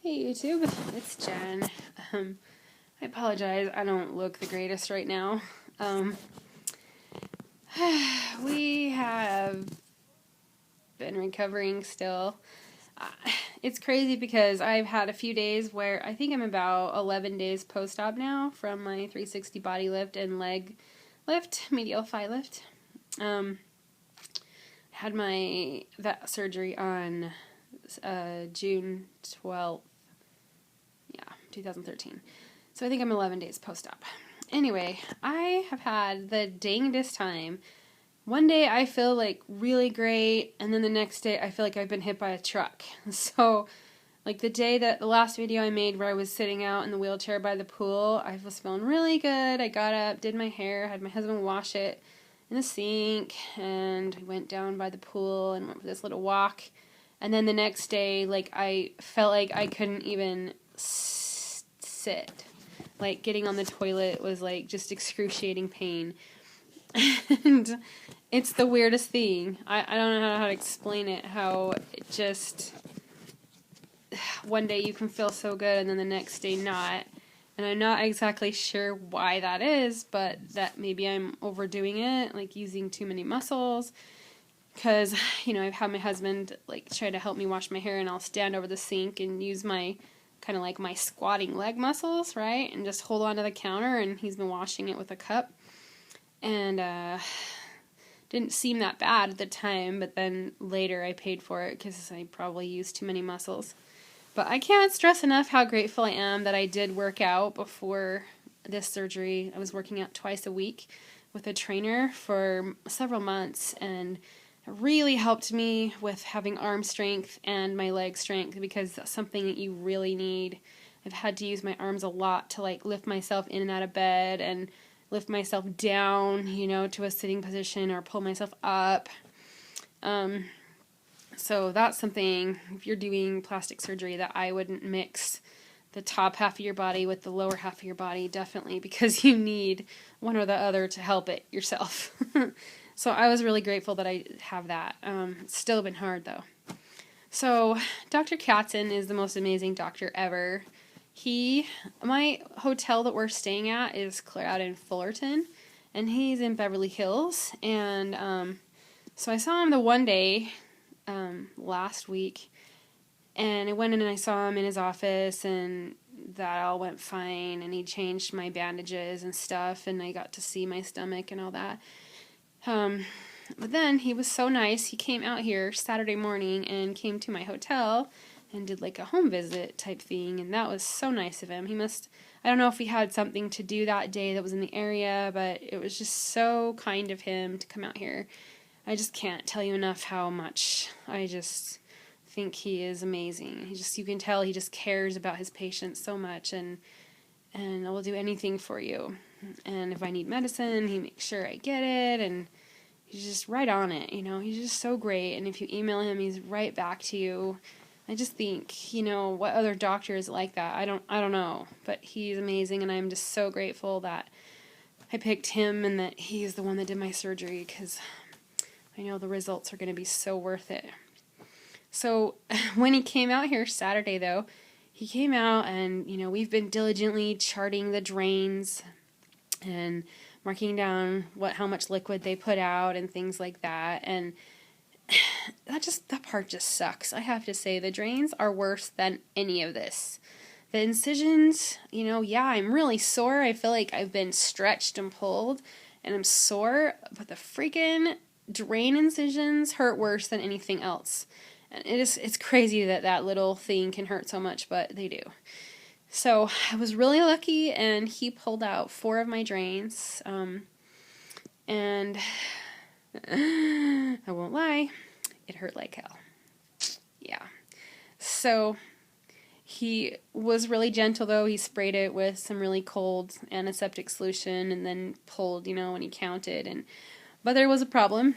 Hey YouTube, it's Jen. I apologize, I don't look the greatest right now. We have been recovering still. It's crazy because I've had a few days where I think I'm about 11 days post-op now from my 360 body lift and leg lift, medial thigh lift. Had that surgery on June 12th. 2013. So I think I'm 11 days post-op. Anyway, I have had the dangest time. One day I feel like really great, and then the next day I feel like I've been hit by a truck. So, like the last video I made where I was sitting out in the wheelchair by the pool, I was feeling really good. I got up, did my hair, had my husband wash it in the sink, and I went down by the pool and went for this little walk. And then the next day, like, I felt like I couldn't even sit. Like, getting on the toilet was like just excruciating pain. And it's the weirdest thing. I don't know how to explain it, how it just, one day you can feel so good and then the next day not. And I'm not exactly sure why that is, but that maybe I'm overdoing it, like using too many muscles. Because, I've had my husband like try to help me wash my hair, and I'll stand over the sink and use my kind of like my squatting leg muscles, right? And just hold on to the counter, and he's been washing it with a cup. And didn't seem that bad at the time, but then later I paid for it because I probably used too many muscles. But I can't stress enough how grateful I am that I did work out before this surgery. I was working out twice a week with a trainer for several months, and it really helped me with having arm strength and my leg strength, because that's something that you really need. I've had to use my arms a lot to like lift myself in and out of bed and lift myself down, to a sitting position, or pull myself up. So that's something, if you're doing plastic surgery, that I wouldn't mix the top half of your body with the lower half of your body, definitely, because you need one or the other to help it yourself. So I was really grateful that I have that. It's still been hard, though. So Dr. Katzen is the most amazing doctor ever. My hotel that we're staying at is clear out in Fullerton, and he's in Beverly Hills. And so I saw him the one day last week, and I went in and I saw him in his office, and that all went fine, and he changed my bandages and stuff, and I got to see my stomach and all that. But then he was so nice, he came out here Saturday morning and came to my hotel and did like a home visit type thing, and that was so nice of him. I don't know if he had something to do that day that was in the area, but it was just so kind of him to come out here. I just can't tell you enough how much I just think he is amazing. You can tell he just cares about his patients so much, and will do anything for you. And if I need medicine, he makes sure I get it, and he's just right on it, He's just so great, and if you email him, he's right back to you. I just think, what other doctor is like that? I don't know, but he's amazing, and I'm just so grateful that I picked him and that he's the one that did my surgery, because I know the results are going to be so worth it. So when he came out here Saturday, though, he came out and, we've been diligently charting the drains and marking down how much liquid they put out and things like that. And that part just sucks. I have to say, the drains are worse than any of this. The incisions, I'm really sore. I feel like I've been stretched and pulled, and I'm sore, but the freaking drain incisions hurt worse than anything else. And it's crazy that little thing can hurt so much, but they do. So I was really lucky, and he pulled out 4 of my drains, and I won't lie, it hurt like hell. Yeah. So he was really gentle, though. He sprayed it with some really cold antiseptic solution and then pulled, when he counted. But there was a problem.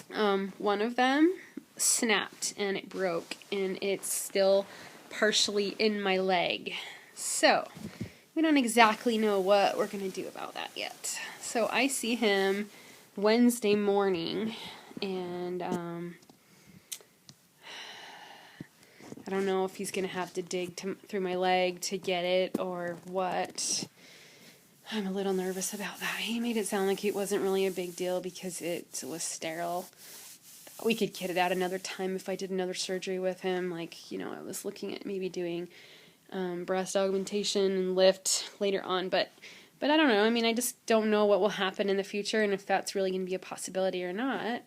One of them snapped and it broke, and it's still partially in my leg. So we don't exactly know what we're going to do about that yet. So I see him Wednesday morning, and I don't know if he's going to have to dig through my leg to get it or what. I'm a little nervous about that. He made it sound like it wasn't really a big deal because it was sterile. We could get it out another time if I did another surgery with him. Like, I was looking at maybe doing breast augmentation and lift later on, but I don't know. I mean, I just don't know what will happen in the future and if that's really going to be a possibility or not.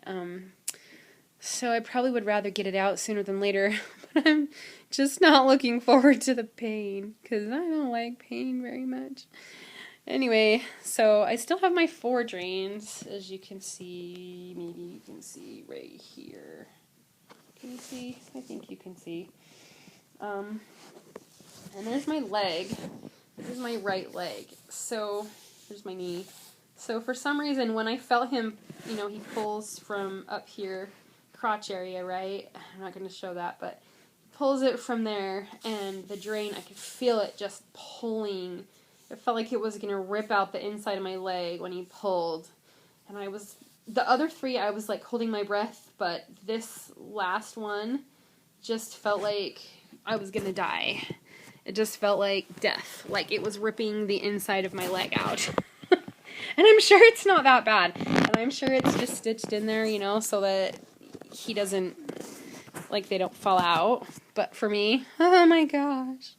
So I probably would rather get it out sooner than later, but I'm just not looking forward to the pain because I don't like pain very much. Anyway, so I still have my 4 drains, as you can see. Maybe you can see right here. Can you see? I think you can see. And there's my leg. This is my right leg. So, there's my knee. So for some reason, when I felt him, he pulls from up here, crotch area, right? I'm not going to show that, but he pulls it from there, and the drain, I could feel it just pulling. It felt like it was going to rip out the inside of my leg when he pulled. And the other 3, I was like holding my breath, but this last one just felt like I was going to die. It just felt like death, like it was ripping the inside of my leg out. And I'm sure it's not that bad. And I'm sure it's just stitched in there, so that he doesn't, like they don't fall out. But for me, oh my gosh,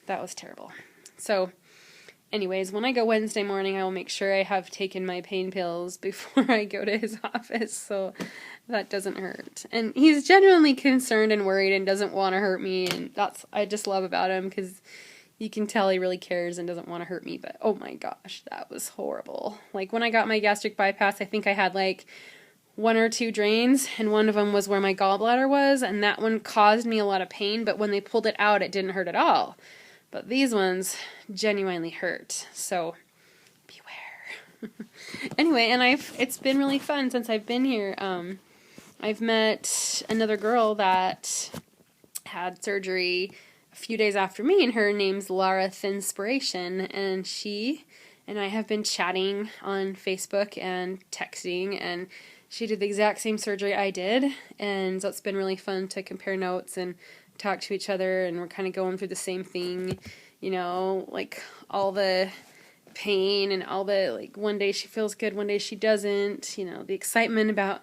that was terrible. So, anyways, when I go Wednesday morning, I will make sure I have taken my pain pills before I go to his office, so that doesn't hurt. And he's genuinely concerned and worried and doesn't want to hurt me, and that's I just love about him, because you can tell he really cares and doesn't want to hurt me, but oh my gosh, that was horrible. Like, when I got my gastric bypass, I think I had like 1 or 2 drains, and one of them was where my gallbladder was, and that one caused me a lot of pain, but when they pulled it out, it didn't hurt at all. But these ones genuinely hurt, so beware. Anyway, and it's been really fun since I've been here. I've met another girl that had surgery a few days after me, and her name's Lara Thinspiration, and she and I have been chatting on Facebook and texting, and she did the exact same surgery I did, and so it's been really fun to compare notes and talk to each other, and we're kind of going through the same thing, like all the pain and all the, like, one day she feels good, one day she doesn't, the excitement about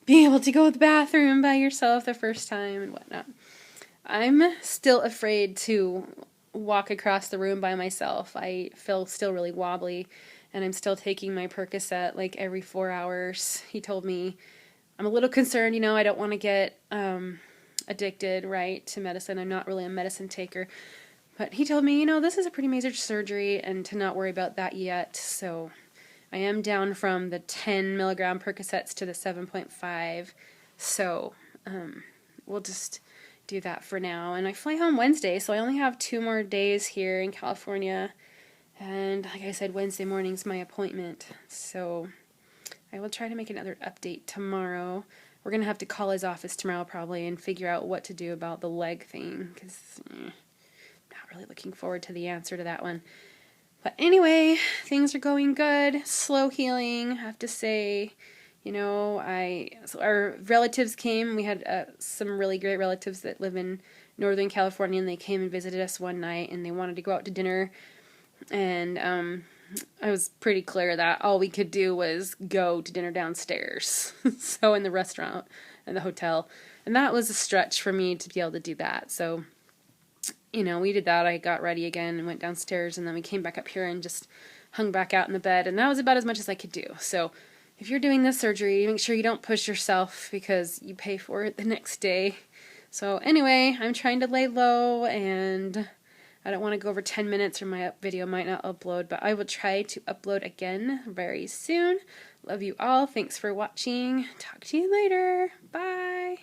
being able to go to the bathroom by yourself the first time and whatnot. I'm still afraid to walk across the room by myself. I feel still really wobbly, and I'm still taking my Percocet like every 4 hours. He told me I'm a little concerned, I don't want to get addicted, right, to medicine. I'm not really a medicine taker. But he told me, this is a pretty major surgery and to not worry about that yet. So I am down from the 10 milligram Percocets to the 7.5. So we'll just do that for now. And I fly home Wednesday, so I only have 2 more days here in California. And like I said, Wednesday morning's my appointment. So I will try to make another update tomorrow. We're going to have to call his office tomorrow probably and figure out what to do about the leg thing, because I'm not really looking forward to the answer to that one. But anyway, things are going good. Slow healing, I have to say. So our relatives came. We had some really great relatives that live in Northern California, and they came and visited us one night, and they wanted to go out to dinner. And I was pretty clear that all we could do was go to dinner downstairs, so in the restaurant and the hotel, and that was a stretch for me to be able to do that. So, we did that. I got ready again and went downstairs, and then we came back up here and just hung back out in the bed, and that was about as much as I could do. So if you're doing this surgery, make sure you don't push yourself, because you pay for it the next day. So anyway, I'm trying to lay low, and I don't want to go over 10 minutes or my video might not upload, but I will try to upload again very soon. Love you all. Thanks for watching. Talk to you later. Bye.